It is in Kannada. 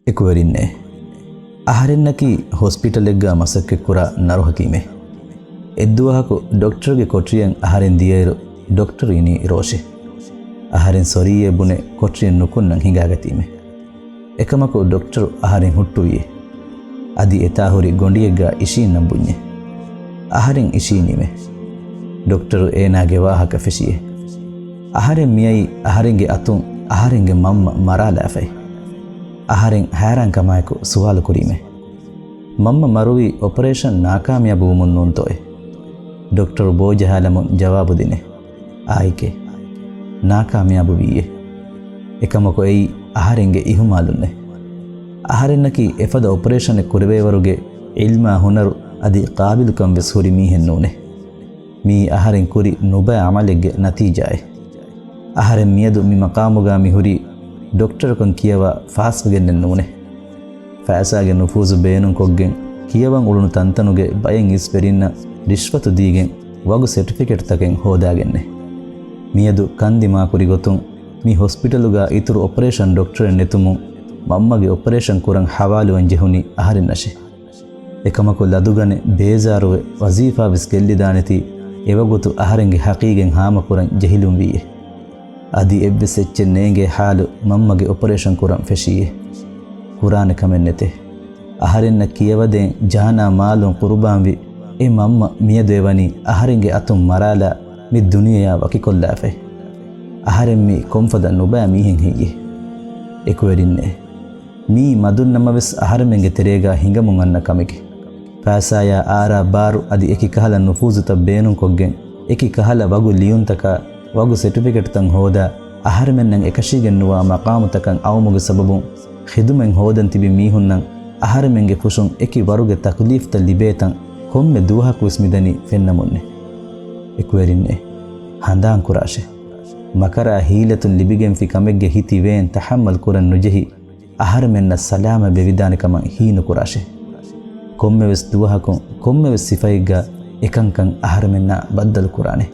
ಎಕುವರಿನ್ನೆ ಆಹಾರೆನ್ನಕಿ ಹಾಸ್ಪಿಟಲ್ಗೆ ಮಸಕ್ಕೆ ಕುರ ನರು ಹಕೀಮೆ ಎದ್ದುವಹಕು ಡಾಕ್ಟರ್ಗೆ ಕೊಟ್ರಿಯನ್ ಆಹಾರೆನ್ ದಿಯರು ಡಾಕ್ಟರ್ ಇನಿ ರೋಷೆ ಆಹಾರೆನ್ ಸೊರಿಯೆ ಬುನೆ ಕೊಟ್ರಿಯನ್ ನುಕುನ್ನಂ ಹಿಂಗಾಗತೀಮೆ ಎಕಮಕು ಡಾಕ್ಟರ್ ಆಹಾರೆನ್ ಹುಟ್ಟುವಿಯೆ ಅದಿ ಎತಾಹುರಿ ಗೊಂಡಿಯಗ್ಗ ಇಶೀನ್ ನಂಬುñೆ ಆಹಾರೆನ್ ಇಶೀನಿಮೆ ಡಾಕ್ಟರು ಏನಾಗೆ ವಾಹಕ ಫೆಶಿಯೆ ಆಹಾರೆನ್ ಮಿಯೈ ಆಹಾರೆಂಗೆ ಅತುಂ ಆಹಾರೆಂಗೆ ಮಮ್ಮ ಮರಾಲಾಫೈ ಆಹಾರೆನ್ ಹ್ಯಾರಾನ್ ಕಮಾಯಕು ಸುವಾಲು ಕುರಿಮೆ ಮಮ್ಮ ಮರುವಿ ಆಪರೇಷನ್ ನಾಕಾಮಿಯಾಬು ಮುನ್ನೂಂತೋಯೆ ಡಾಕ್ಟರ್ ಬೋಜಹಾಲಮು ಜವಾಬು ದಿನೆ ಆಯ್ಕೆ ನಾಕಾಮಿಯಾಬು ವಿಯೆ ಎಕಮಕು ಎಯಿ ಆಹಾರೆಂಗೆ ಇಹುಮಾಲುನ್ನೆ ಆಹಾರೆನ್ನಕಿ ಎಫದ ಆಪರೇಷನ್ ಕುರುವೆವರುಗೆ ಇಲ್ಮ ಹುನರು ಅದಿ ಕಾಬಿಲು ಕಂಬೆಸ್ ಹುರಿ ಮೀಹೆನ್ನೂನೆ ಮೀ ಆಹಾರೆನ್ ಕುರಿ ನುಬ ಅಮಲೆಗೆ ನತೀಜಾಯೆ ಆಹಾರೆನ್ ಮಿಯದು ಮಿ ಮಕಾಮುಗಾ ಮಿ ಹುರಿ ಡಾಕ್ಟರ್ ಕೊಂ ಕಿಯವ ಫಾಸ್ಗೆನ್ನೆನ್ನೂನೆ ಫಾಸಾಗೆ ನುಫೂಸು ಬೇನು ಕೊಗ್ಗೆನ್ ಕಿಯವನ್ ಉಳುನು ತಂತನುಗೆ ಬಯನ್ ಇಸ್ಪೆರಿನ್ನ ರಿಶ್ವತು ದೀಗೆನ್ ವಗು ಸರ್ಟಿಫಿಕೇಟ್ ತಗೆನ್ ಹೋದಾಗೆನ್ನೆ ಮಿಯದು ಕಂದಿ ಮಾಕುರಿ ಗೊತ್ತುಂ ಮಿ ಹಾಸ್ಪಿಟಲುಗ ಇತುರು ಆಪರೇಷನ್ ಡಾಕ್ಟರ್ ನೆತುಮು ಮಮ್ಮಗೆ ಆಪರೇಷನ್ ಕುರಂ ಹವಾಲು ಅಂಜೆಹುನಿ ಆಹಾರೆನ್ನಶೆ ಎಕಮಕು ಲದುಗನೆ ಬೇಜಾರುವೆ ವಜೀಫಾ ವಿಸ್ ಗೆಲ್ಲಿದಾನೆತಿ ಎವಗುತು ಆಹಾರೆಂಗೆ ಹಕೀಗೆನ್ ಹಾಮ ಕುರಂ ಜಹಿಲುಂ ವಿಯೆ ಅದಿ ಎಬ್ಬೆ ಸೆಚ್ಚೆ ನೇಂಗೆ ಹಾಲು ಮಮ್ಮಗೆ ಆಪರೇಷನ್ ಕುರಂ ಫೆಶಿಯೆ ಕುರಾನೆ ಕಮೆನ್ನೆತೆ ಆಹಾರೆನ್ನ ಕಿಯವದೆ ಜಾನಾ ಮಾಲುಂ ಕುರುಬಾಂವಿ ಎ ಮಮ್ಮ ಮಿಯದೇವನಿ ಆಹಾರೆಂಗೆ ಅತುಂ ಮರಾಲ ಮಿ ದುನಿಯಾ ವಕಿಕೊಲ್ಲಾಫೆ ಆಹಾರೆನ್ ಮಿ ಕೊಂಫದ ನುಬಾ ಮೀಹೆನ್ ಹೆಯ್ಯೆ ಎಕುವೆರಿನ್ನೆ ಮೀ ಮದುನ್ ನಮ್ಮವೆಸ್ ಆಹಾರೆಮೆಂಗೆ ತೆರೇಗ ಹಿಂಗಮುಂ ಅನ್ನ ಕಮಿಗೆ ಫಾಸಾಯ ಆರ ಬಾರು ಅದಿ ಎಕಿ ಕಹಲ ನುಫೂಜುತ ಬೇನುಂ ಕೊಗ್ಗೆನ್ ಎಕಿ ಕಹಲ ವಗು ಲಿಯುಂತಕ ವಗು ಸರ್ಟಿಫಿಕೇಟ್ ತಂ ಹೋದ ಆಹಾರೆಮೆನ್ನಂ ಎಕಶಿಗೆನ್ನುವ ಮಕಾಮುತಕಂ ಅವಮುಗೆ ಸಬಬುಂ ಖಿದುಮೆನ್ ಹೋದಂತಿಬಿ ಮೀಹುನ್ನಂ ಆಹಾರೆಮೆಂಗೆ ಪುಷುಂ ಎಕಿ ವರುಗೆ ತಕ್ಲೀಫ್ತ ಲಿಬೇತಂ ಕೊಮ್ಮೆ ದೂಹಕು ವಿಸ್ಮಿದನಿ ಫೆನ್ನಮುನ್ನೆ ಎಕುವೆರಿನ್ನೆ ಹಂದಾಂ ಕುರಾಶೆ ಮಕರ ಹೀಲತುನ್ ಲಿಬಿಗೆನ್ ಫಿ ಕಮೆಗ್ಗೆ ಹಿತಿವೇನ್ ತಹಮ್ಮಲ್ ಕುರನ್ ನುಜೆಹಿ ಆಹಾರೆಮೆನ್ನ ಸಲಾಮ ಬೆವಿದಾನಿಕಮಂ ಹೀನು ಕುರಾಶೆ ಕೊಮ್ಮೆವೆಸ್ ದೂಹಕುಂ ಕೊಮ್ಮೆವೆಸ್ ಸಿಫೈಗ್ಗ ಎಕಂಕಂ ಆಹಾರೆಮೆನ್ನ ಬದ್ದಲು ಕುರಾನೆ